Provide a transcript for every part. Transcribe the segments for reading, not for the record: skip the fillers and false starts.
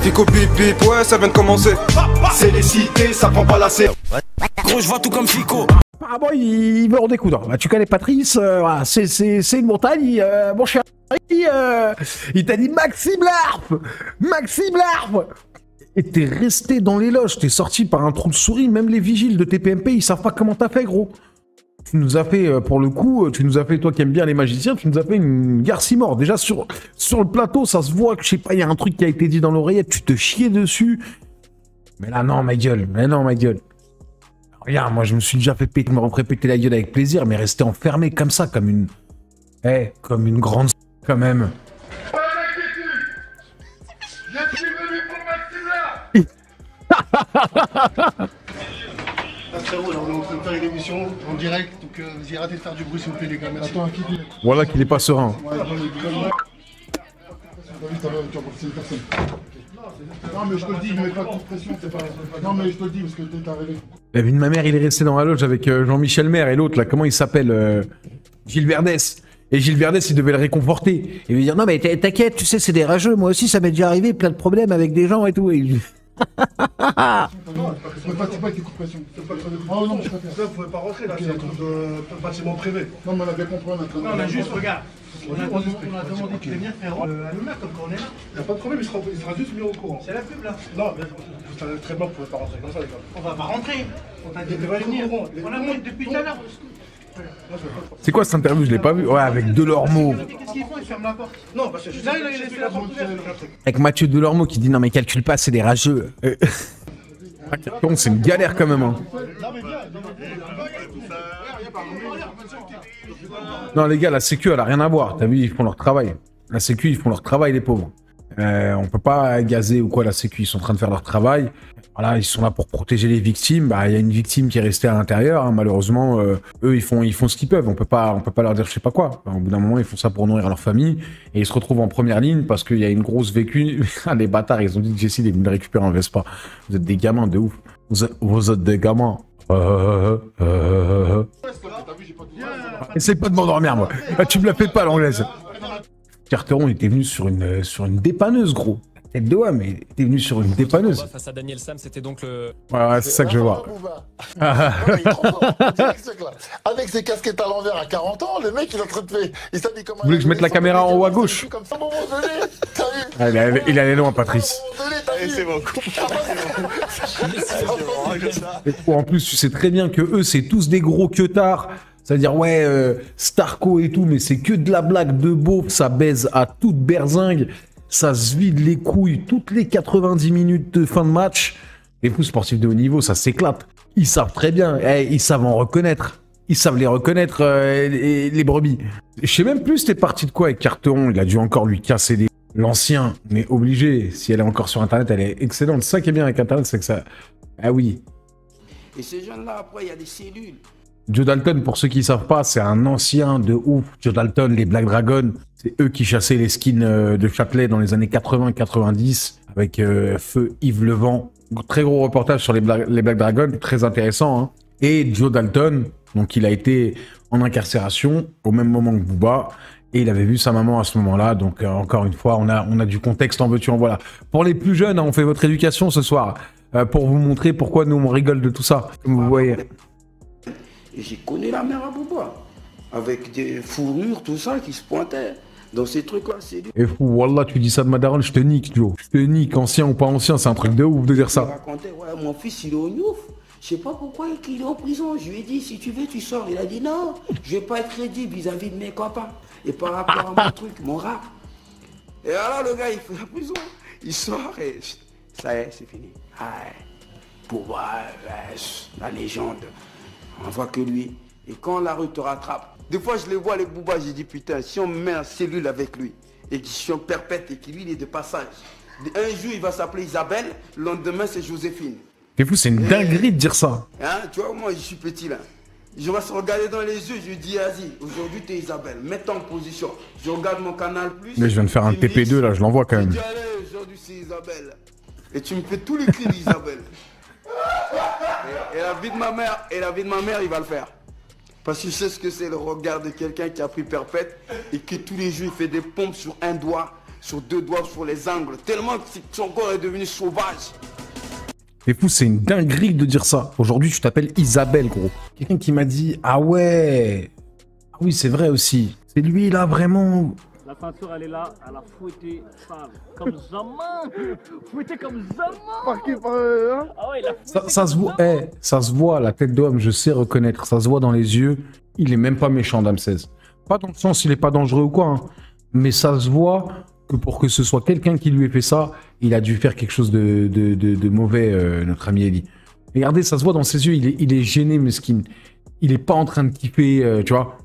Fico pip pip, ouais, ça vient de commencer. C'est les cités, ça prend pas la C. Gros, je vois tout comme Fico. Apparemment, il veut en découdre. Bah, tu connais Patrice, voilà, c'est une montagne, mon cher. Il t'a dit Maxime Larpe. Maxime Larpe. Et t'es resté dans les loges, t'es sorti par un trou de souris, même les vigiles de TPMP, ils savent pas comment t'as fait, gros. Tu nous as fait, pour le coup, tu nous as fait, toi qui aimes bien les magiciens, tu nous as fait une Garci mort. Déjà, sur le plateau, ça se voit que, je sais pas, il y a un truc qui a été dit dans l'oreillette, tu te chiais dessus. Mais là, non, ma gueule. Regarde, moi, je me suis déjà fait péter, me referais péter la gueule avec plaisir, mais rester enfermé comme ça, comme une... comme une grande... quand même. Je suis venu pour Maxime là. Frérot, là on est en train de faire une émission en direct, donc j'ai raté de faire du bruit s'il vous plaît les gars, merci. Attends, quitte. Voilà qu'il est pas serein. Ouais, attends, non mais je te le dis, il met pas de pression, c'est pas... Non mais je te le dis parce que t'es arrivé. La vie de ma mère, il est resté dans la loge avec Jean-Michel Maire et l'autre, là, comment il s'appelle Gilles Verdès. Et Gilles Verdès, il devait le réconforter. Il lui dire, non mais t'inquiète, tu sais, c'est des rageux, moi aussi ça m'est déjà arrivé, plein de problèmes avec des gens et tout. Et il... Non, c'est pas avec des coups de pression. Oh non, je préfère. Là, vous pouvez pas rentrer, là, c'est un truc de bâtiment privé. Non, mais on a bien compris, on a très bien. Non, mais juste, regarde. On a demandé de prévenir, frérot, Alumna, comme quand on est là. Il n'y a pas de problème, il sera juste mis au courant. C'est la pub, là. Non, mais vous savez très bien que vous pouvez pas rentrer comme ça, les gars. On va pas rentrer. On t'a dit de prévenir. On a mis depuis tout à l'heure. C'est quoi cette interview? Je l'ai pas vu. Ouais, avec Delormeau. Qu'est-ce qu'ils font? Ils ferment la porte. Non, parce que je sais qu'il a laissé la porte ouverte. Avec Mathieu Delormeau qui dit non mais calcule pas, c'est des rageux. C'est une galère quand même. Hein. Non les gars, la sécu elle a rien à voir. T'as vu, ils font leur travail. La sécu ils font leur travail les pauvres. On peut pas gazer ou quoi la sécu, ils sont en train de faire leur travail. Voilà, ils sont là pour protéger les victimes. Bah, il y a une victime qui est restée à l'intérieur. Hein. Malheureusement, eux, ils font ce qu'ils peuvent. On peut pas leur dire je sais pas quoi. Au bout d'un moment, ils font ça pour nourrir leur famille. Et ils se retrouvent en première ligne parce qu'il y a une grosse vécu. Les bâtards, ils ont dit que Jessie est venu le récupérer en Vespa. Vous êtes des gamins de ouf. Vous êtes des gamins. Essaye pas de m'endormir, moi. Tu me la fais pas, l'anglaise. Carteron était venu sur une dépanneuse, gros. Tête de ouais, mais t'es venu sur une dépanneuse. Face à Daniel Sam, c'était donc le... Ouais, c'est ça que je vois. Avec ses casquettes à l'envers à 40 ans, le mec il est en train de faire... Vous voulez que je mette la caméra en haut à gauche? Il allait loin, Patrice. C'est bon. En plus, tu sais très bien que eux, c'est tous des gros queutards. C'est-à-dire, ouais, Starco et tout, mais c'est que de la blague de beauf, ça baise à toute berzingue. Ça se vide les couilles toutes les 90 minutes de fin de match. Les fous sportifs de haut niveau, ça s'éclate. Ils savent très bien, ils savent en reconnaître. Ils savent les reconnaître, les brebis. Je sais même plus c'était parti de quoi avec Carteron. Il a dû encore lui casser les... L'ancien, mais obligé. Si elle est encore sur Internet, elle est excellente. C'est ça qui est bien avec Internet, c'est que ça... Ah oui. Et ces jeunes-là, après, il y a des cellules. Joe Dalton, pour ceux qui ne savent pas, c'est un ancien de ouf. Joe Dalton, les Black Dragons, c'est eux qui chassaient les skins de Châtelet dans les années 80-90 avec Feu Yves Levent. Très gros reportage sur les Black Dragons, très intéressant. Hein. Et Joe Dalton, donc il a été en incarcération au même moment que Booba et il avait vu sa maman à ce moment-là. Donc encore une fois, on a du contexte, en veux-tu, en voilà. Pour les plus jeunes, hein, on fait votre éducation ce soir pour vous montrer pourquoi nous on rigole de tout ça, comme vous voyez. Et j'ai connu la mère à Booba, avec des fourrures, tout ça, qui se pointaient. Dans ces trucs-là, c'est du... Et fou, wallah, tu dis ça de ma daronne, je te nique, Joe. Je te nique, ancien ou pas ancien, c'est un truc de ouf de dire ça. Il racontait, ouais, mon fils, il est au Niouf. Je sais pas pourquoi il est en prison. Je lui ai dit, si tu veux, tu sors. Il a dit, non, je vais pas être crédible vis-à-vis de mes copains. Et par rapport à mon truc, mon rap. Et alors, le gars, il fait la prison. Il sort et ça y est, c'est fini. Ah, Booba, la légende. On voit que lui. Et quand la rue te rattrape, des fois je les vois les Booba, j'ai dit putain, si on met un cellule avec lui, édition perpète et qu'il lui il est de passage, un jour il va s'appeler Isabelle, le lendemain c'est Joséphine. C'est fou, c'est une dinguerie de dire ça. Hein, tu vois, moi je suis petit là. Je vais se regarder dans les yeux, je lui dis vas-y, aujourd'hui t'es Isabelle, mets-toi en position. Je regarde mon canal plus. Mais je viens de faire un TP2 là, je l'envoie quand même. Je dis allez, aujourd'hui c'est Isabelle. Et tu me fais tous les cris d'Isabelle. Et la vie de ma mère, il va le faire. Parce que je sais ce que c'est le regard de quelqu'un qui a pris perpète et qui tous les jours il fait des pompes sur un doigt. sur 2 doigts sur les angles, tellement que son corps est devenu sauvage. C'est fou, c'est une dinguerie de dire ça. Aujourd'hui, tu t'appelles Isabelle, gros. Quelqu'un qui m'a dit, ah ouais, ah oui, c'est vrai aussi. C'est lui, là, vraiment. La ceinture, elle est là, elle a fouetté comme jamais. Fouetté comme jamais. Par qui? Ah ouais, il a fouetté Ça se voit, ça se voit, la tête d'homme, je sais reconnaître. Ça se voit dans les yeux. Il est même pas méchant, Dame 16. Pas dans le sens, il est pas dangereux ou quoi, hein. Mais ça se voit que pour que ce soit quelqu'un qui lui ait fait ça, il a dû faire quelque chose de mauvais, notre ami Eli. Regardez, ça se voit dans ses yeux, il est gêné, mesquin. Il est pas en train de kiffer, tu vois.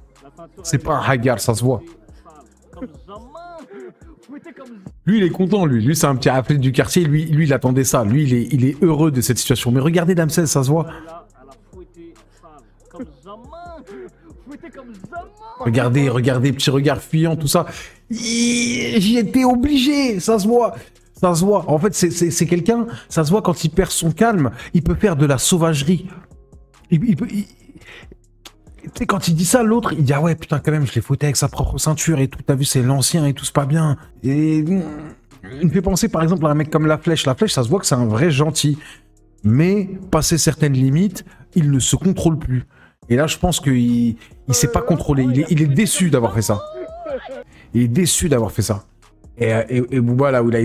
C'est pas un hagar, ça se voit. Lui, il est content, lui. Lui, c'est un petit athlète du quartier. Lui, il attendait ça. Lui, il est heureux de cette situation. Mais regardez, Dame 16, ça se voit. Regardez, petit regard fuyant, tout ça. J'y étais obligé, ça se voit. Ça se voit. En fait, c'est quelqu'un, ça se voit quand il perd son calme, il peut faire de la sauvagerie. Tu sais, quand il dit ça, l'autre, il dit ah ouais, putain, quand même, je l'ai fouetté avec sa propre ceinture et tout. T'as vu, c'est l'ancien et tout, c'est pas bien. Et il me fait penser, par exemple, à un mec comme La Flèche. La Flèche, ça se voit que c'est un vrai gentil. Mais, passé certaines limites, il ne se contrôle plus. Et là, je pense qu'il s'est pas contrôlé. Il est déçu d'avoir fait ça. Il est déçu d'avoir fait ça. Et Booba, là où il a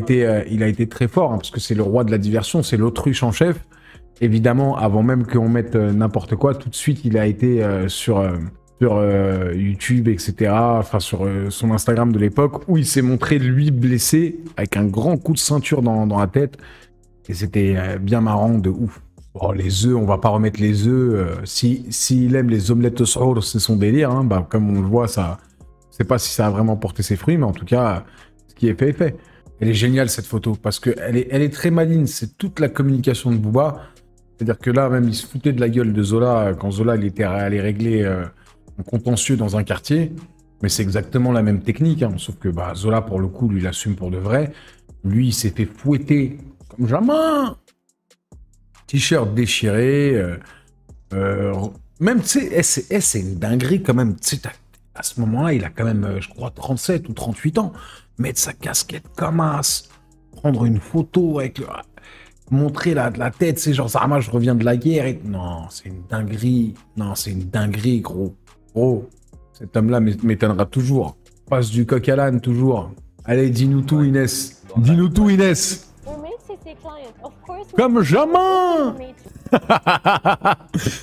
été très fort, hein, parce que c'est le roi de la diversion, c'est l'autruche en chef. Évidemment, avant même qu'on mette n'importe quoi, tout de suite, il a été sur YouTube, etc. Enfin, sur son Instagram de l'époque, où il s'est montré, lui, blessé, avec un grand coup de ceinture dans la tête. Et c'était bien marrant, de ouf. Bon, les œufs, on va pas remettre les œufs. S'il aime les omelettes au sour, c'est son délire. Hein. Bah, comme on le voit, ça, je sais pas si ça a vraiment porté ses fruits, mais en tout cas, ce qui est fait est fait. Elle est géniale, cette photo, parce qu'elle est très maligne. C'est toute la communication de Booba. C'est-à-dire que là, même, il se foutait de la gueule de Zola quand Zola il était allé régler un contentieux dans un quartier. Mais c'est exactement la même technique. Hein. Sauf que bah, Zola, pour le coup, lui, il assume pour de vrai. Lui, il s'est fait fouetter comme jamais. T-shirt déchiré. Même, tu sais, c'est une dinguerie quand même. Tu sais, à ce moment-là, il a quand même, je crois, 37 ou 38 ans. Mettre sa casquette comme as. Prendre une photo avec... montrer la tête, c'est genre, ça, moi, je reviens de la guerre. Et... Non, c'est une dinguerie. Non, c'est une dinguerie, gros. Gros, cet homme-là m'étonnera toujours. Passe du coq à l'âne, toujours. Allez, dis-nous tout, Inès. Dis-nous tout, Inès. Comme jamais.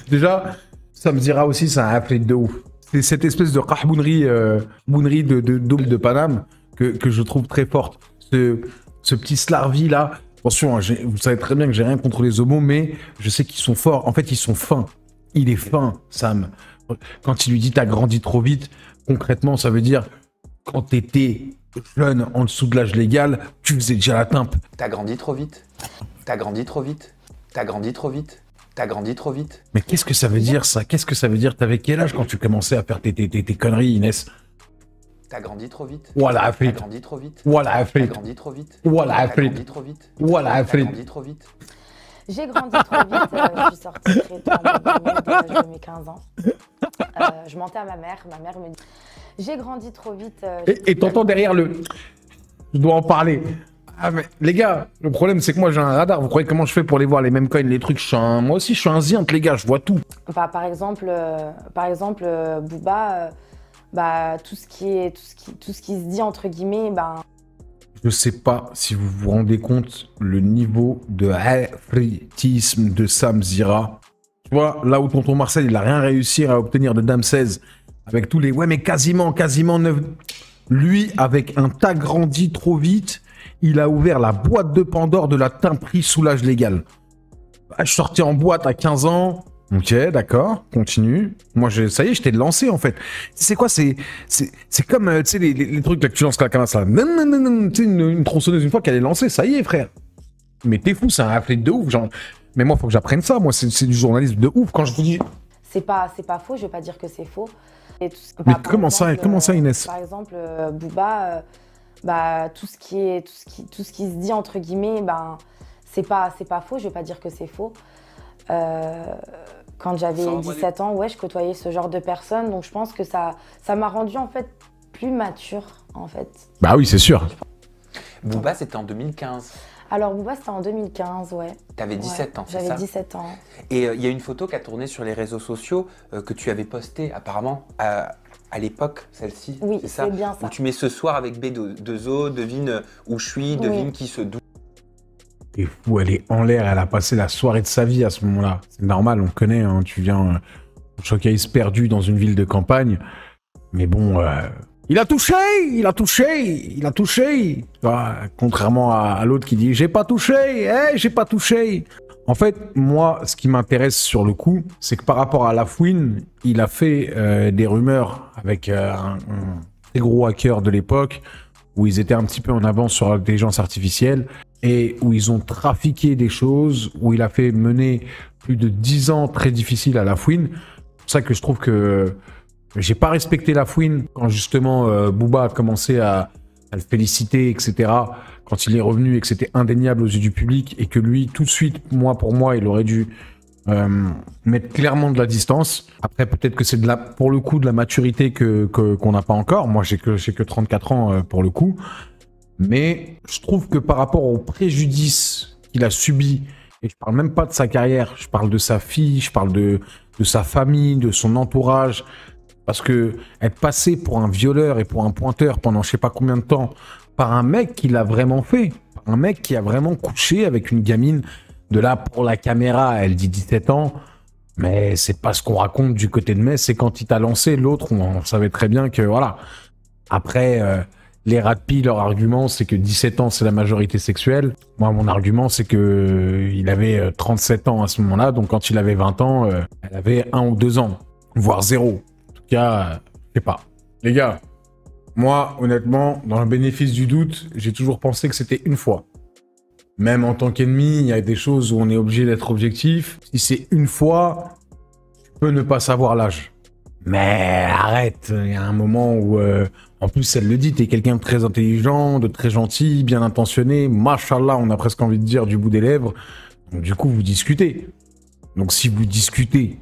Déjà, ça me dira aussi, c'est un athlète de ouf. C'est cette espèce de rahbounerie de Paname que je trouve très forte. Ce petit Slarvi là. Attention, hein, vous savez très bien que j'ai rien contre les homos, mais je sais qu'ils sont forts. En fait, ils sont fins. Il est fin, Sam. Quand il lui dit « t'as grandi trop vite », concrètement, ça veut dire quand t'étais jeune, en dessous de l'âge légal, tu faisais déjà la timpe. T'as grandi trop vite. T'as grandi trop vite. T'as grandi trop vite. T'as grandi trop vite. Mais qu'est-ce que ça veut dire, ça? Qu'est-ce que ça veut dire? T'avais quel âge quand tu commençais à faire tes conneries, Inès? T'as grandi trop vite. Voilà, Afrique. T'as grandi trop vite. Voilà, Afrique. T'as grandi trop vite. Voilà, Afrique. T'as grandi trop vite. Voilà, Afrique. T'as grandi trop vite. J'ai grandi trop vite. Je suis sortie très tôt dès l'âge de mes 15 ans. Je mentais à ma mère. Ma mère me dit j'ai grandi trop vite. Et t'entends derrière le... Je dois en parler. Ah mais les gars, le problème c'est que moi j'ai un radar. Vous croyez comment je fais pour aller voir les mêmes coins, les trucs? Moi aussi je suis un ziante, les gars, je vois tout. Bah, par exemple, Booba, bah, tout ce qui se dit entre guillemets, bah... Je sais pas si vous vous rendez compte le niveau de afritisme de Sam Zira. Tu vois, là où tonton Marcel il a rien réussi à obtenir de Dame 16 avec tous les ouais mais quasiment 9. Lui avec un t'as grandi trop vite. Il a ouvert la boîte de Pandore de la timperie sous l'âge légal. Je suis sorti en boîte à 15 ans. Ok, d'accord, continue. Moi, ça y est, je t'ai lancé, en fait. C'est quoi, c'est comme, tu sais, les trucs là que tu lances comme ça. Tu sais, une tronçonneuse, une fois qu'elle est lancée, ça y est, frère. Mais t'es fou, c'est un athlète de ouf, genre. Mais moi, faut que j'apprenne ça. Moi, c'est du journalisme de ouf quand je vous dis. C'est pas faux, je vais pas dire que c'est faux. Mais comment ça, Inès? Par exemple, Booba... bah, tout ce qui se dit entre guillemets, ben, c'est pas faux, je vais pas dire que c'est faux. Quand j'avais 17 ans, ouais, je côtoyais ce genre de personnes, donc je pense que ça m'a rendu en fait plus mature, en fait. Bah oui, c'est sûr. Booba, c'était en 2015. Alors, Booba, c'était en 2015, ouais. T'avais 17 ans, c'est ça? J'avais 17 ans. Et il y a une photo qui a tourné sur les réseaux sociaux que tu avais postée apparemment à l'époque, celle-ci. Oui, c'est bien ça. Où tu mets ce soir avec B2O, devine où je suis, devine qui se doute. Et fou, elle est en l'air, elle a passé la soirée de sa vie à ce moment-là. C'est normal, on connaît, hein, tu viens showcase perdu dans une ville de campagne. Mais bon, il a touché, il a touché, il a touché. Contrairement à l'autre qui dit j'ai pas touché, j'ai pas touché. En fait, moi, ce qui m'intéresse sur le coup, c'est que par rapport à Lafouine, il a fait des rumeurs avec un très gros hacker de l'époque où ils étaient un petit peu en avance sur l'intelligence artificielle et où ils ont trafiqué des choses, où il a fait mener plus de 10 ans très difficiles à Lafouine. C'est pour ça que je trouve que j'ai pas respecté Lafouine quand justement Booba a commencé à le féliciter, etc. Quand il est revenu et que c'était indéniable aux yeux du public et que lui, tout de suite, pour moi, il aurait dû mettre clairement de la distance. Après, peut-être que c'est pour le coup de la maturité qu'on n'a pas encore. Moi, j'ai que 34 ans pour le coup. Mais je trouve que par rapport au préjudice qu'il a subi, et je parle même pas de sa carrière, je parle de sa fille, je parle de sa famille, de son entourage, parce que être passé pour un violeur et pour un pointeur pendant je sais pas combien de temps par un mec qui l'a vraiment fait, un mec qui a vraiment couché avec une gamine, de là pour la caméra, elle dit 17 ans, mais c'est pas ce qu'on raconte du côté de Metz, c'est quand il t'a lancé, l'autre, on savait très bien que voilà. Après, les radpis, leur argument, c'est que 17 ans, c'est la majorité sexuelle. Moi, mon argument, c'est que il avait 37 ans à ce moment-là, donc quand il avait 20 ans, elle avait 1 ou 2 ans, voire 0. En tout cas, je sais pas. Les gars, moi, honnêtement, dans le bénéfice du doute, j'ai toujours pensé que c'était une fois. Même en tant qu'ennemi, il y a des choses où on est obligé d'être objectif. Si c'est une fois, tu peux ne pas savoir l'âge. Mais arrête, il y a un moment où... en plus, elle le dit, t'es quelqu'un de très intelligent, de très gentil, bien intentionné. Machallah, on a presque envie de dire du bout des lèvres. Donc du coup, vous discutez. Donc si vous discutez,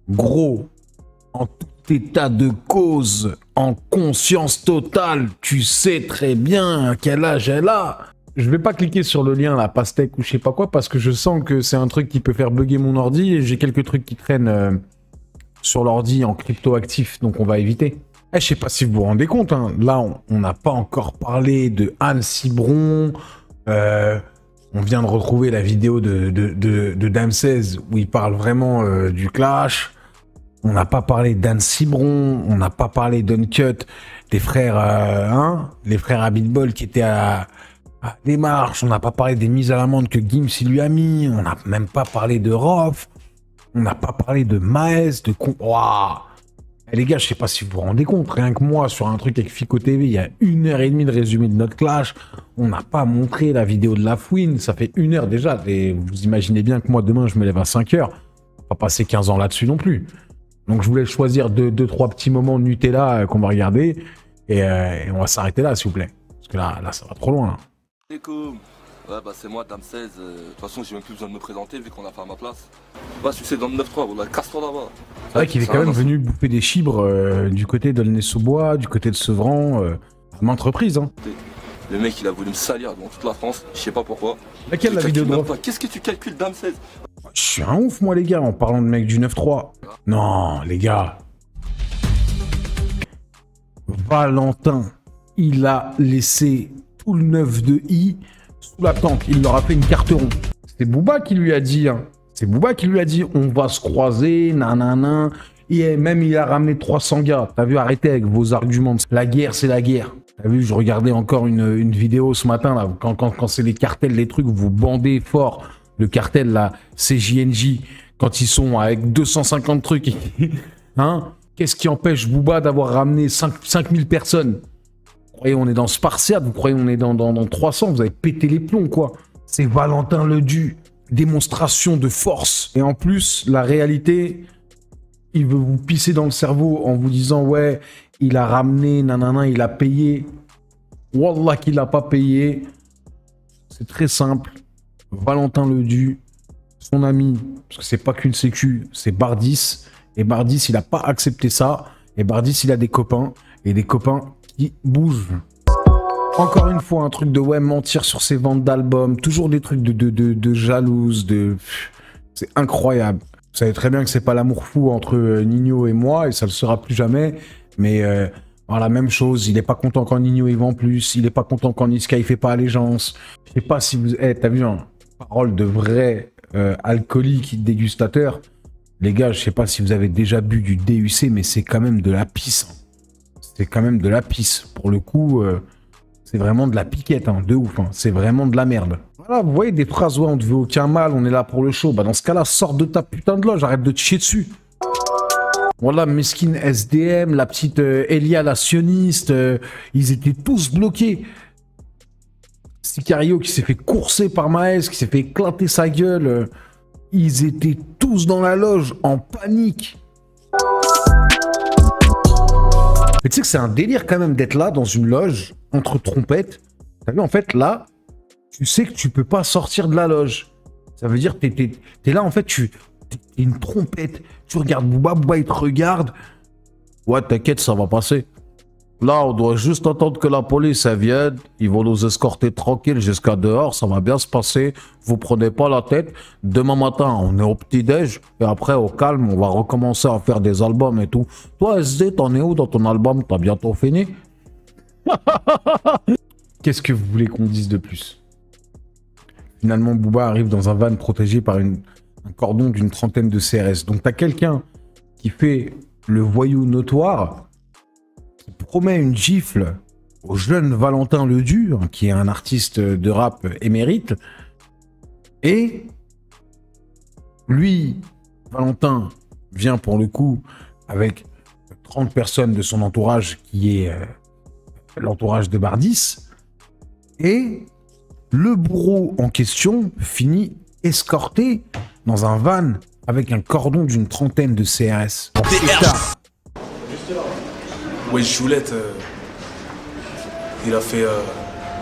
gros, en tout état de cause, en conscience totale, tu sais très bien quel âge elle a. Je vais pas cliquer sur le lien, la pastèque ou je sais pas quoi, parce que je sens que c'est un truc qui peut faire bugger mon ordi et j'ai quelques trucs qui traînent sur l'ordi en crypto-actif, donc on va éviter. Je sais pas si vous vous rendez compte, hein. Là, on n'a pas encore parlé de Anne Cibron. On vient de retrouver la vidéo de Damsez où il parle vraiment du clash. On n'a pas parlé d'Anne Cibron, on n'a pas parlé d'Uncut, des frères, les frères Abitbol qui étaient à démarche. On n'a pas parlé des mises à l'amende que Gims il lui a mis. On n'a même pas parlé de Rof. On n'a pas parlé de Maes, de Waouh. Les gars, je sais pas si vous vous rendez compte, rien que moi, sur un truc avec Fico TV, il y a 1h30 de résumé de notre clash. On n'a pas montré la vidéo de Lafouine, ça fait 1 heure déjà. Et vous imaginez bien que moi, demain, je me lève à 5h. On va pas passer 15 ans là-dessus non plus. Donc, je voulais choisir 2-3 petits moments de Nutella qu'on va regarder. Et on va s'arrêter là, s'il vous plaît. Parce que là, ça va trop loin. Là. Ouais, bah c'est moi, Damsez. De toute façon, j'ai même plus besoin de me présenter vu qu'on a fait à ma place. Bah, tu sais, dans le 9-3, voilà, casse-toi là-bas. C'est vrai qu'il est quand même venu bouffer des chibres du côté d'Aulnay-sous-Bois, du côté de Sevran, à maintes reprises. Hein. Le mec, il a voulu me salir dans toute la France, je sais pas pourquoi. Laquelle la vidéo de Rof ? Qu'est-ce que tu calcules, Damsez ? Je suis un ouf, moi, les gars, en parlant de mec du 9-3. Non, les gars. Valentin, il a laissé tout le 9 de I sous la tente. Il leur a fait une carte ronde. C'est Booba qui lui a dit, hein. C'est Booba qui lui a dit, on va se croiser, nanana. Et même, il a ramené 300 gars. T'as vu, arrêtez avec vos arguments. La guerre, c'est la guerre. T'as vu, je regardais encore une vidéo ce matin, là, quand c'est les cartels, les trucs, vous bandez fort. Le cartel, là, CJNJ, quand ils sont avec 250 trucs, hein, qu'est-ce qui empêche Booba d'avoir ramené 5000 personnes? Vous croyez on est dans Spartiate? Vous croyez on est dans 300? Vous avez pété les plombs, quoi. C'est Valentin Ledu. Démonstration de force. Et en plus, la réalité, il veut vous pisser dans le cerveau en vous disant, ouais, il a ramené, nanana, il a payé. Wallah qu'il n'a pas payé. C'est très simple. Valentin Ledu, son ami, parce que c'est pas qu'une sécu, c'est Bardis. Et Bardis, il n'a pas accepté ça. Et Bardis, il a des copains. Et des copains qui bougent. Encore une fois, un truc de ouais, mentir sur ses ventes d'albums, toujours des trucs de jalouse, c'est incroyable. Vous savez très bien que c'est pas l'amour fou entre Nino et moi, et ça le sera plus jamais, mais la même chose, il est pas content quand Nino il vend plus, il est pas content quand Niska il fait pas allégeance. Je sais pas si vous... t'as vu, hein, parole de vrai alcoolique dégustateur. Les gars, je sais pas si vous avez déjà bu du DUC, mais c'est quand même de la pisse. Hein. C'est quand même de la pisse. Pour le coup... c'est vraiment de la piquette, hein, de ouf. Hein. C'est vraiment de la merde. Voilà, vous voyez des phrases, ouais, on te veut aucun mal, on est là pour le show. Bah dans ce cas-là, sors de ta putain de loge, arrête de te chier dessus. Voilà, Meskin SDM, la petite Elia, la sioniste, ils étaient tous bloqués. Sicario qui s'est fait courser par Maes, qui s'est fait éclater sa gueule. Ils étaient tous dans la loge, en panique. Mais tu sais que c'est un délire quand même d'être là, dans une loge, entre trompettes. T'as vu, en fait, là, tu sais que tu peux pas sortir de la loge. Ça veut dire que t'es là, en fait, t'es une trompette. Tu regardes Booba, Booba, il te regarde. Ouais, t'inquiète, ça va passer. Là, on doit juste attendre que la police elle vienne. Ils vont nous escorter tranquille jusqu'à dehors. Ça va bien se passer. Vous prenez pas la tête. Demain matin, on est au petit-déj. Et après, au calme, on va recommencer à faire des albums et tout. Toi, SD, t'en es où dans ton album? T'as bientôt fini? Qu'est-ce que vous voulez qu'on dise de plus? Finalement, Booba arrive dans un van protégé par un cordon d'une trentaine de CRS. Donc, t'as quelqu'un qui fait le voyou notoire, qui promet une gifle au jeune Valentin Ledur, qui est un artiste de rap émérite. Et lui, Valentin, vient pour le coup avec 30 personnes de son entourage, qui est l'entourage de Bardis. Et le bourreau en question finit escorté dans un van avec un cordon d'une trentaine de CRS. Wesh Joulette, il a fait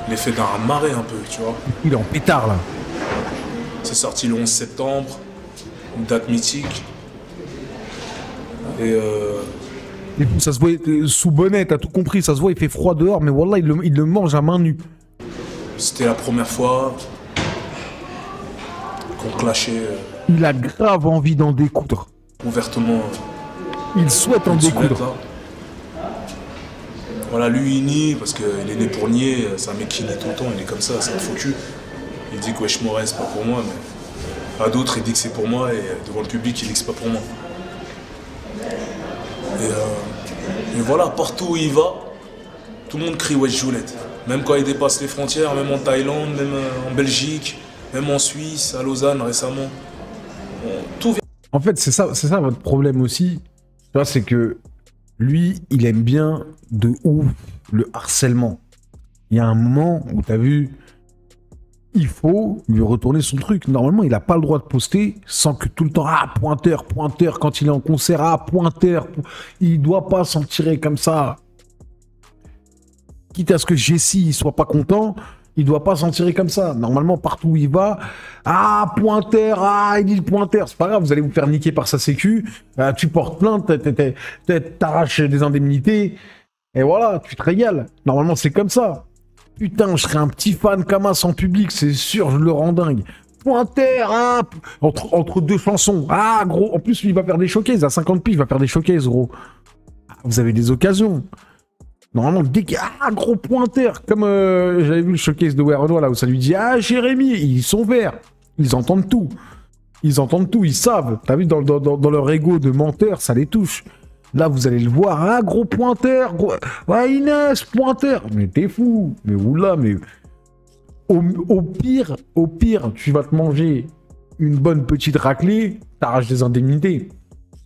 l'effet d'un marée un peu, tu vois. Il est en pétard là. C'est sorti le 11 septembre, une date mythique. Et ça se voit sous bonnet, t'as tout compris, ça se voit, il fait froid dehors, mais wallah, il le mange à main nue. C'était la première fois qu'on clashait. Il a grave envie d'en découdre. Ouvertement. Il souhaite en découdre. Voilà, lui il nie parce qu'il est né pour nier, c'est un mec qui nie tout le temps, il est comme ça, c'est un faux cul. Il dit que Wesh Morel c'est pas pour moi, mais à d'autres il dit que c'est pour moi et devant le public il dit que c'est pas pour moi. Et voilà, partout où il va, tout le monde crie Wesh Joulette. Même quand il dépasse les frontières, même en Thaïlande, même en Belgique, même en Suisse, à Lausanne récemment. Tout vient. En fait, c'est ça votre problème aussi. Tu vois, c'est que lui, il aime bien de ouf le harcèlement. Il y a un moment où t'as vu, il faut lui retourner son truc. Normalement, il n'a pas le droit de poster sans que tout le temps, ah, pointeur, pointeur, quand il est en concert, ah, pointeur. Il doit pas s'en tirer comme ça. Quitte à ce que Jessie soit pas content, il doit pas s'en tirer comme ça. Normalement, partout où il va, ah, pointeur, ah, il dit le pointeur. C'est pas grave, vous allez vous faire niquer par sa sécu. Tu portes plainte, t'arraches des indemnités. Et voilà, tu te régales. Normalement, c'est comme ça. Putain, je serais un petit fan Kamas en public, c'est sûr, je le rends dingue. Pointeur, ah, entre deux chansons. Ah, gros, en plus, il va faire des showcases. À 50 piges, il va faire des showcases, gros. Vous avez des occasions. Normalement, dès qu'il y a un gros pointeur, comme j'avais vu le showcase de Werenoi, là, où ça lui dit « Ah, Jérémy !» Ils sont verts. Ils entendent tout. Ils entendent tout, ils savent. T'as vu, dans leur ego de menteur, ça les touche. Là, vous allez le voir, un gros pointeur, gros... Ouais, Inès, pointeur. Mais t'es fou. Mais oula, mais... Au pire, tu vas te manger une bonne petite raclée, t'arraches des indemnités.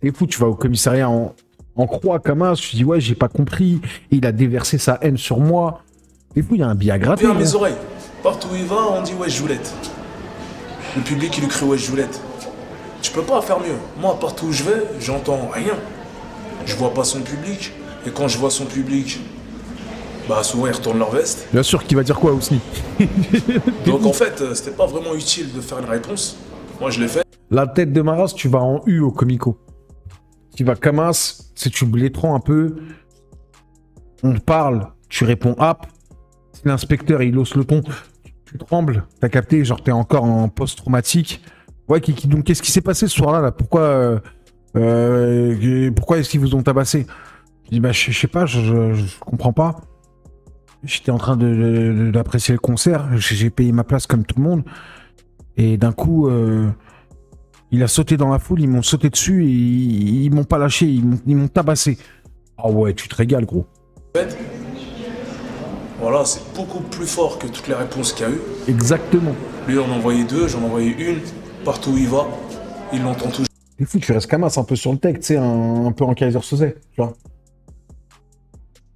T'es fou, tu vas au commissariat en croix comme ça, tu dis ouais, j'ai pas compris, et il a déversé sa haine sur moi. T'es fou, il y a un billet à gratter. Viens à mes oreilles. Partout où il va, on dit ouais, Joulette. Le public, il lui crie ouais, Joulette. Tu peux pas faire mieux. Moi, partout où je vais, j'entends rien. Je vois pas son public, et quand je vois son public, bah souvent ils retournent leur veste. Bien sûr, qui va dire quoi aussi. Donc en fait, c'était pas vraiment utile de faire une réponse. Moi je l'ai fait. La tête de Maras, tu vas en U au Comico. Tu vas Kamas, si tu blétrons un peu, on te parle, tu réponds hop, Si l'inspecteur, il hausse le ton, tu trembles, t'as capté, genre t'es encore en post-traumatique. Ouais, Kiki, donc qu'est-ce qui s'est passé ce soir-là là? Pourquoi est-ce qu'ils vous ont tabassé? Je dis, bah, je sais pas, je comprends pas. J'étais en train d'apprécier le concert, j'ai payé ma place comme tout le monde. Et d'un coup, il a sauté dans la foule, ils m'ont sauté dessus et ils m'ont pas lâché, ils m'ont tabassé. Ah ouais, tu te régales, gros. Voilà, c'est beaucoup plus fort que toutes les réponses qu'il y a eu. Exactement. Lui, on en envoyé 2, j'en ai envoyé une. Partout où il va, il l'entend toujours. C'est fou, tu restes Kamas un peu sur le tech, tu sais, un peu en Kaiser Soze, tu vois.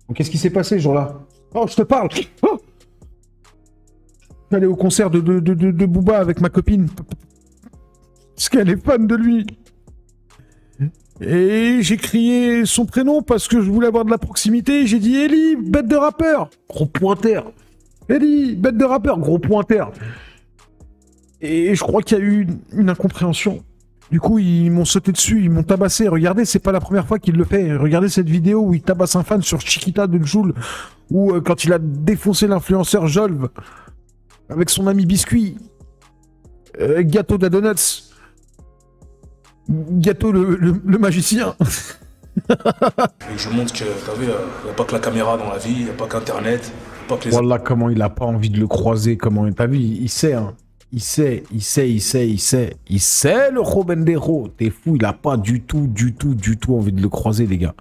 Donc, qu'est-ce qui s'est passé ce jour-là? Oh, je te parle. Oh, je suis allé au concert de Booba avec ma copine. Parce qu'elle est fan de lui. Et j'ai crié son prénom parce que je voulais avoir de la proximité. J'ai dit Ellie, bête de rappeur. Gros pointeur. Ellie, bête de rappeur. Gros pointeur. Et je crois qu'il y a eu une incompréhension. Du coup, ils m'ont sauté dessus, ils m'ont tabassé. Regardez, c'est pas la première fois qu'il le fait. Regardez cette vidéo où il tabasse un fan sur Chiquita de Joule, ou quand il a défoncé l'influenceur Jolv avec son ami Biscuit, Gâteau d'Adonuts, Gâteau le magicien. Et je montre que, t'as vu, il n'y a pas que la caméra dans la vie, il n'y a pas qu'Internet, pas que les... Voilà comment il a pas envie de le croiser, comment... T'as vu, il sait, hein. Il sait, le Robendero. T'es fou, il a pas du tout envie de le croiser, les gars.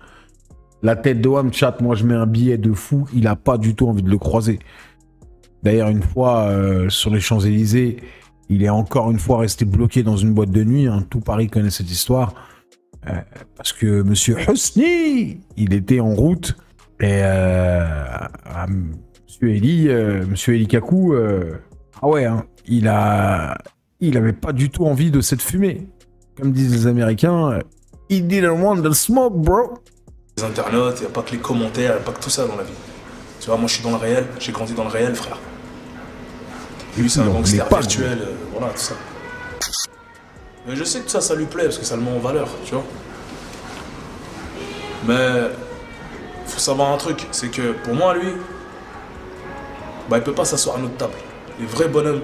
La tête de Wam, chat, moi je mets un billet de fou, il a pas du tout envie de le croiser. D'ailleurs, une fois, sur les Champs-Élysées, il est encore une fois resté bloqué dans une boîte de nuit. Hein. Tout Paris connaît cette histoire. Parce que Monsieur Husni, il était en route. Et Monsieur Eli Kakou, ah ouais, hein, il avait pas du tout envie de cette fumée. Comme disent les Américains, he didn't want the smoke, bro. Les internautes, il n'y a pas que les commentaires, il n'y a pas que tout ça dans la vie. Tu vois, moi je suis dans le réel, j'ai grandi dans le réel, frère. Lui, c'est un gangster virtuel, voilà, tout ça. Mais je sais que ça lui plaît parce que ça le met en valeur, tu vois. Mais faut savoir un truc, c'est que pour moi, lui, bah, il peut pas s'asseoir à notre table. Les vrais bonhommes,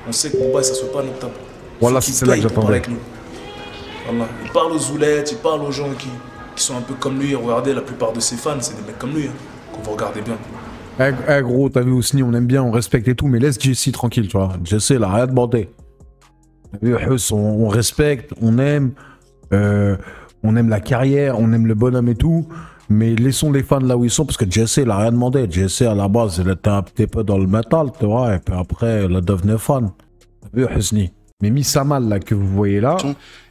on sait que Booba, il s'assoit pas à notre table. Voilà, c'est là que j'attendais. Voilà. Il parle aux zoulettes, il parle aux gens qui sont un peu comme lui. Regardez, la plupart de ses fans, c'est des mecs comme lui, hein, qu'on vous regardez bien. Eh gros, t'as vu Ousni, on aime bien, on respecte et tout, mais laisse Jesse tranquille, tu vois. Jesse, il a rien demandé. T'as vu, on respecte, on aime la carrière, on aime le bonhomme et tout, mais laissons les fans là où ils sont, parce que Jesse, il a rien demandé. Jesse, à la base, il était un petit peu dans le métal, tu vois, et puis après, il a devenu fan. T'as vu, Ousni. Mais Missa Mal, là, que vous voyez là,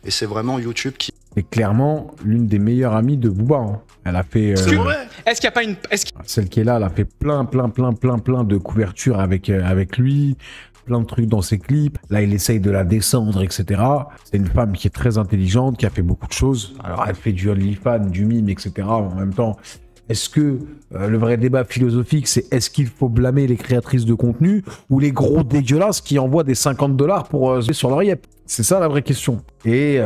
et c'est vraiment YouTube qui... est clairement l'une des meilleures amies de Booba. Hein. Elle a fait... Est-ce qu'il n'y a pas une... Celle qui est là, elle a fait plein de couvertures avec lui, plein de trucs dans ses clips. Là, il essaye de la descendre, etc. C'est une femme qui est très intelligente, qui a fait beaucoup de choses. Alors, elle fait du OnlyFans, du mime, etc. En même temps, est-ce que le vrai débat philosophique, c'est est-ce qu'il faut blâmer les créatrices de contenu ou les gros dégueulasses qui envoient des $50 pour sur leur yep? C'est ça la vraie question. Et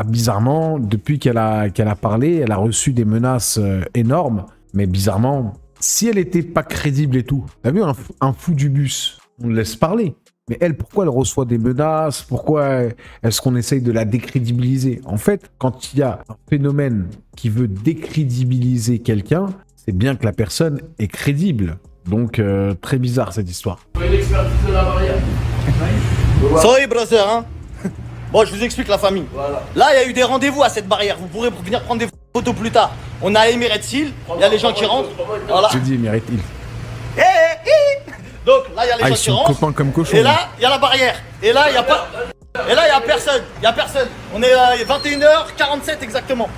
bizarrement, depuis qu'elle a parlé, elle a reçu des menaces énormes. Mais bizarrement, si elle était pas crédible et tout, t'as vu un fou du bus, on le laisse parler. Mais elle, pourquoi elle reçoit des menaces? Pourquoi est-ce qu'on essaye de la décrédibiliser? En fait, quand il y a un phénomène qui veut décrédibiliser quelqu'un, c'est bien que la personne est crédible. Donc, très bizarre cette histoire. Une expertise de la barrière. Sorry, brother, hein. Bon, je vous explique la famille. Voilà. Là, il y a eu des rendez-vous à cette barrière. Vous pourrez venir prendre des photos plus tard. On a Emirates Hill, il y a les gens qui rentrent. Voilà. J'ai dit Emirates Hill. Donc là, il y a les gens qui rentrent. Copains comme cochons. Et là, il y a la barrière. Et là, il y a pas. Et là, il y a personne. Il y a personne. On est à 21h47 exactement.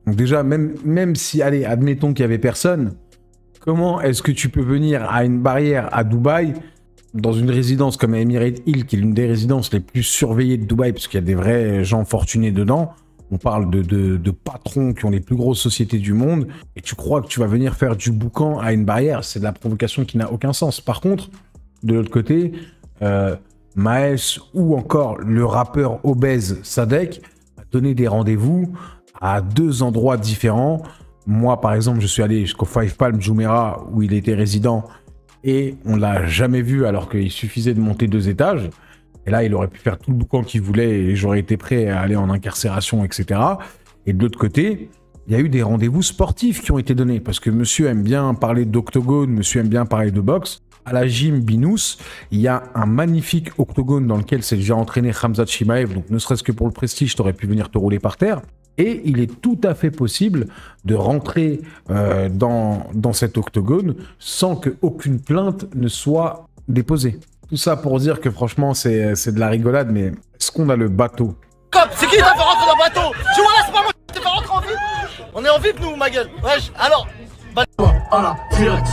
Donc déjà, même si, allez, admettons qu'il y avait personne, comment est-ce que tu peux venir à une barrière à Dubaï, dans une résidence comme Emirates Hill, qui est l'une des résidences les plus surveillées de Dubaï, parce qu'il y a des vrais gens fortunés dedans. On parle de patrons qui ont les plus grosses sociétés du monde, et tu crois que tu vas venir faire du boucan à une barrière, c'est de la provocation qui n'a aucun sens. Par contre, de l'autre côté, Maes ou encore le rappeur obèse Sadek a donné des rendez-vous à 2 endroits différents. Moi, par exemple, je suis allé jusqu'au Five Palm Jumeirah, où il était résident, Et on l'a jamais vu alors qu'il suffisait de monter 2 étages. Et là, il aurait pu faire tout le boucan qu'il voulait et j'aurais été prêt à aller en incarcération, etc. Et de l'autre côté, il y a eu des rendez-vous sportifs qui ont été donnés. Parce que monsieur aime bien parler d'octogone, monsieur aime bien parler de boxe. À la gym Binous, il y a un magnifique octogone dans lequel s'est déjà entraîné Khamzat Chimaev. Donc ne serait-ce que pour le prestige, t'aurais pu venir te rouler par terre. Et il est tout à fait possible de rentrer dans cet octogone sans qu'aucune plainte ne soit déposée. Tout ça pour dire que franchement, c'est de la rigolade, mais est-ce qu'on a le bateau? C'est qui t'a fait rentrer dans le bateau? Tu vois là, c'est pas moi qui t'ai fait rentrer en VIP. On est en VIP nous, ma gueule. Wesh, alors. Voilà, direct,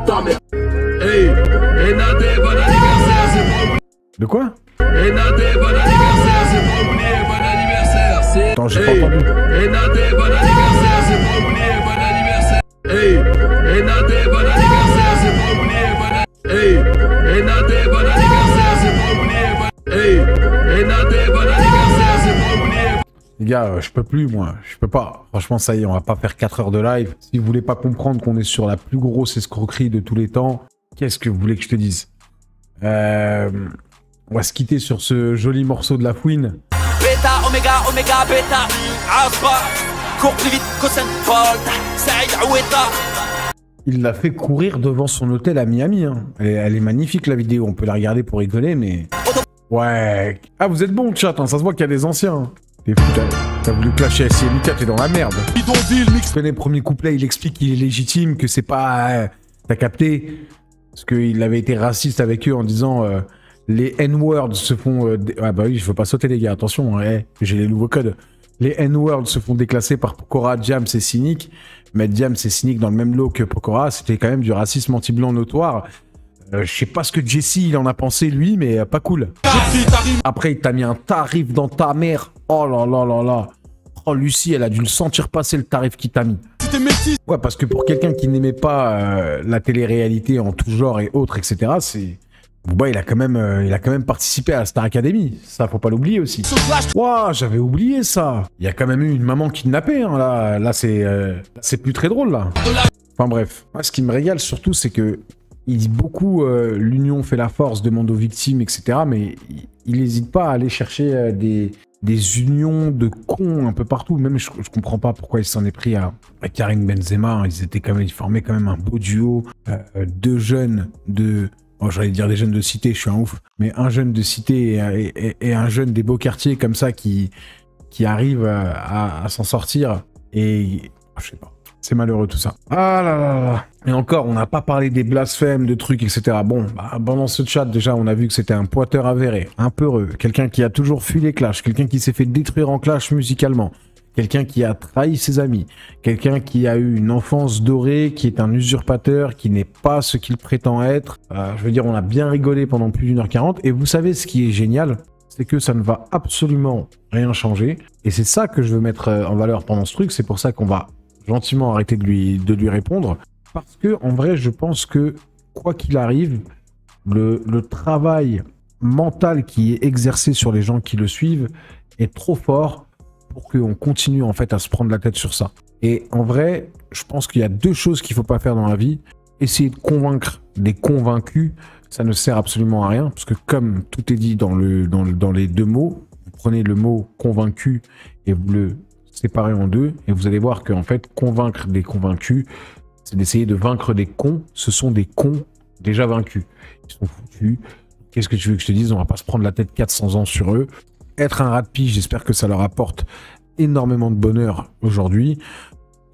ta mère. Hey, Enade, bon anniversaire, c'est pas. De quoi? Enade, bon anniversaire, c'est pas oublier, bon anniversaire, c'est. Attends, j'ai pas entendu. Enade, bon anniversaire, c'est pas oublier, bon anniversaire. Hey, Enade, bon anniversaire, c'est pas oublier, bon anniversaire. Hey, Enade, bon anniversaire, c'est pas oublier, bon. Hey, Enade, bon anniversaire, c'est pas oublier. Les gars, je peux plus, moi. Je peux pas. Franchement, ça y est, on va pas faire 4 heures de live. Si vous voulez pas comprendre qu'on est sur la plus grosse escroquerie de tous les temps, qu'est-ce que vous voulez que je te dise? On va se quitter sur ce joli morceau de La Fouine. Beta, oméga, oméga, beta, asba, cours plus vite que Saint-Paul, Saïd Aoueta. Il l'a fait courir devant son hôtel à Miami. Hein. Elle est magnifique, la vidéo. On peut la regarder pour rigoler, mais... Ouais. Ah, vous êtes bon, chat. Hein. Ça se voit qu'il y a des anciens. Hein. T'es fou, t'as voulu clasher SCMK, t'es dans la merde. Je connais le premier couplet, il explique qu'il est légitime, que c'est pas... T'as capté? Parce qu'il avait été raciste avec eux en disant... les N-words se font... Ah bah oui, je veux pas sauter les gars, attention, hein, j'ai les nouveaux codes. Les N-words se font déclasser par Pokora, Diams et Cynic. Mettre Diams et Cynic dans le même lot que Pokora, c'était quand même du racisme anti-blanc notoire. Je sais pas ce que Jesse il en a pensé lui, mais pas cool. Après, il t'a mis un tarif dans ta mère. Oh là là là là. Oh, Lucie, elle a dû le sentir passer le tarif qu'il t'a mis. Ouais, parce que pour quelqu'un qui n'aimait pas la télé-réalité en tout genre et autres, etc., c'est... Booba, il a quand même participé à la Star Academy. Ça, faut pas l'oublier aussi. Ouah, j'avais oublié ça. Il y a quand même eu une maman kidnappée. Hein, là c'est plus très drôle, là. Enfin bref. Moi, ce qui me régale surtout, c'est que il dit beaucoup l'union fait la force, demande aux victimes, etc. Mais il n'hésite pas à aller chercher des unions de cons un peu partout. Même, je comprends pas pourquoi il s'en est pris à Karim Benzema. Ils formaient quand même un beau duo. 2 jeunes de... Oh, j'allais dire des jeunes de cité, je suis un ouf. Mais un jeune de cité et un jeune des beaux quartiers comme ça qui arrive à s'en sortir. Et... je sais pas. C'est malheureux tout ça. Ah là là là. Et encore, on n'a pas parlé des blasphèmes, de trucs, etc. Bon, pendant ce chat, déjà, on a vu que c'était un pointeur avéré, un peureux, quelqu'un qui a toujours fui les clashs, quelqu'un qui s'est fait détruire en clash musicalement, quelqu'un qui a trahi ses amis, quelqu'un qui a eu une enfance dorée, qui est un usurpateur, qui n'est pas ce qu'il prétend être. Je veux dire, on a bien rigolé pendant plus d'1h40. Et vous savez ce qui est génial, c'est que ça ne va absolument rien changer. Et c'est ça que je veux mettre en valeur pendant ce truc. C'est pour ça qu'on va gentiment arrêter de lui répondre. Parce que, en vrai, je pense que, quoi qu'il arrive, le travail mental qui est exercé sur les gens qui le suivent est trop fort pour qu'on continue en fait à se prendre la tête sur ça. Et en vrai, je pense qu'il y a 2 choses qu'il ne faut pas faire dans la vie. Essayer de convaincre des convaincus, ça ne sert absolument à rien. Parce que comme tout est dit dans les 2 mots, vous prenez le mot convaincu et vous le séparez en 2. Et vous allez voir qu'en fait, convaincre des convaincus, c'est d'essayer de vaincre des cons. Ce sont des cons déjà vaincus. Ils sont foutus. Qu'est-ce que tu veux que je te dise? On va pas se prendre la tête 400 ans sur eux. Être un rat de pige, j'espère que ça leur apporte énormément de bonheur aujourd'hui.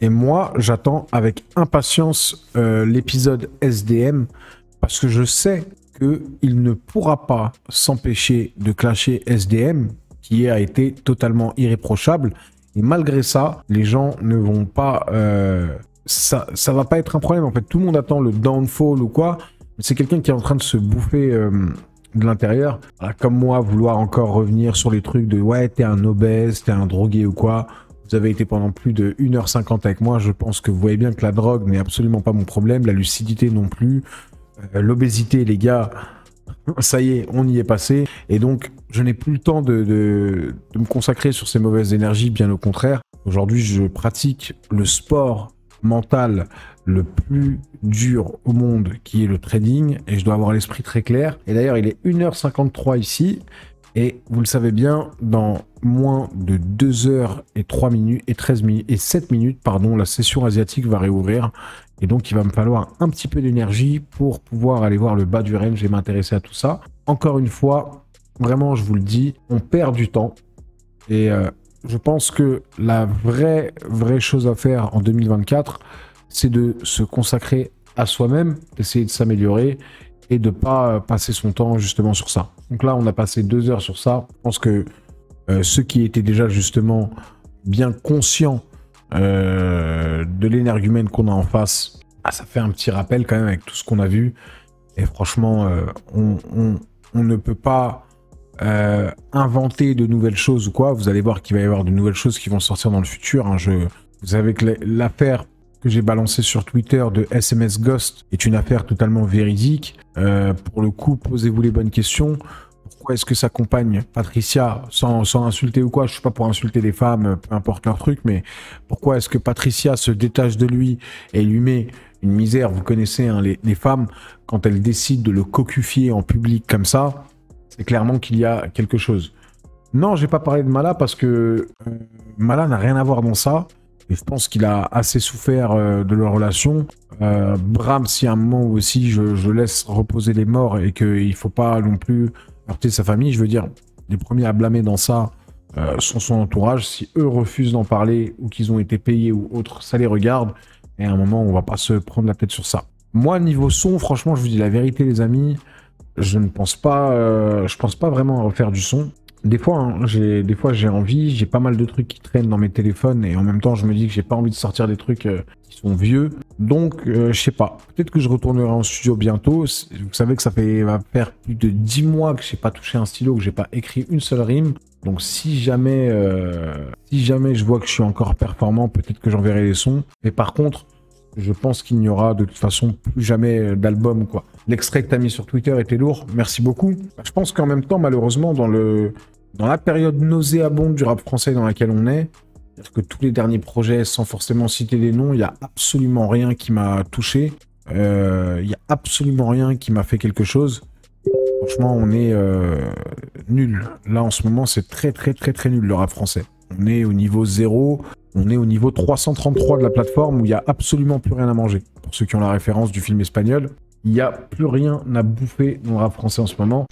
Et moi, j'attends avec impatience l'épisode SDM parce que je sais qu'il ne pourra pas s'empêcher de clasher SDM qui a été totalement irréprochable. Et malgré ça, les gens ne vont pas... ça va pas être un problème. En fait, tout le monde attend le downfall ou quoi. Mais c'est quelqu'un qui est en train de se bouffer... de l'intérieur, comme moi, vouloir encore revenir sur les trucs de ouais, t'es un obèse, t'es un drogué ou quoi. Vous avez été pendant plus de 1h50 avec moi. Je pense que vous voyez bien que la drogue n'est absolument pas mon problème, la lucidité non plus, l'obésité, les gars, ça y est, on y est passé. Et donc, je n'ai plus le temps de me consacrer sur ces mauvaises énergies, bien au contraire. Aujourd'hui, je pratique le sport mental le plus dur au monde, qui est le trading, et je dois avoir l'esprit très clair. Et d'ailleurs, il est 1h53 ici, et vous le savez bien, dans moins de 2h et 3 minutes, et 13 minutes, et 7 minutes, pardon, la session asiatique va réouvrir. Et donc, il va me falloir un petit peu d'énergie pour pouvoir aller voir le bas du range et m'intéresser à tout ça. Encore une fois, vraiment, je vous le dis, on perd du temps. Et je pense que la vraie chose à faire en 2024, c'est de se consacrer à soi-même, d'essayer de s'améliorer et de ne pas passer son temps justement sur ça. Donc là, on a passé 2 heures sur ça. Je pense que ceux qui étaient déjà justement bien conscients de l'énergumène qu'on a en face, ça fait un petit rappel quand même avec tout ce qu'on a vu. Et franchement, on ne peut pas inventer de nouvelles choses ou quoi. Vous allez voir qu'il va y avoir de nouvelles choses qui vont sortir dans le futur. Hein. Vous savez que l'affaire que j'ai balancée sur Twitter de SMS Ghost est une affaire totalement véridique. Pour le coup, posez-vous les bonnes questions. Pourquoi est-ce que sa compagne, Patricia, sans insulter ou quoi, je suis pas pour insulter les femmes, peu importe leur truc, mais pourquoi est-ce que Patricia se détache de lui et lui met une misère? Vous connaissez hein, les femmes, quand elles décident de le cocufier en public comme ça, c'est clairement qu'il y a quelque chose. Non, j'ai pas parlé de Mala parce que Mala n'a rien à voir dans ça. Et je pense qu'il a assez souffert de leur relation. Bram, si à un moment aussi je laisse reposer les morts et qu'il faut pas non plus heurter sa famille, je veux dire, les premiers à blâmer dans ça sont son entourage. Si eux refusent d'en parler ou qu'ils ont été payés ou autre, ça les regarde. Et à un moment, on va pas se prendre la tête sur ça. Moi, niveau son, franchement, je vous dis la vérité, les amis, je pense pas vraiment à refaire du son. Des fois, hein, j'ai envie, j'ai pas mal de trucs qui traînent dans mes téléphones et en même temps, je me dis que j'ai pas envie de sortir des trucs qui sont vieux. Donc, je sais pas. Peut-être que je retournerai en studio bientôt. Vous savez que va faire plus de 10 mois que j'ai pas touché un stylo, que j'ai pas écrit une seule rime. Donc, si jamais je vois que je suis encore performant, peut-être que j'enverrai les sons. Mais par contre, je pense qu'il n'y aura de toute façon plus jamais d'album, quoi. L'extrait que tu as mis sur Twitter était lourd, merci beaucoup. Je pense qu'en même temps, malheureusement, dans la période nauséabonde du rap français dans laquelle on est, c'est-à-dire que tous les derniers projets, sans forcément citer des noms, il n'y a absolument rien qui m'a touché. Il n'y a absolument rien qui m'a fait quelque chose. Franchement, on est nul. Là, en ce moment, c'est très nul, le rap français. On est au niveau 0. On est au niveau 333 de la plateforme où il n'y a absolument plus rien à manger. Pour ceux qui ont la référence du film espagnol, il n'y a plus rien à bouffer dans le rap français en ce moment.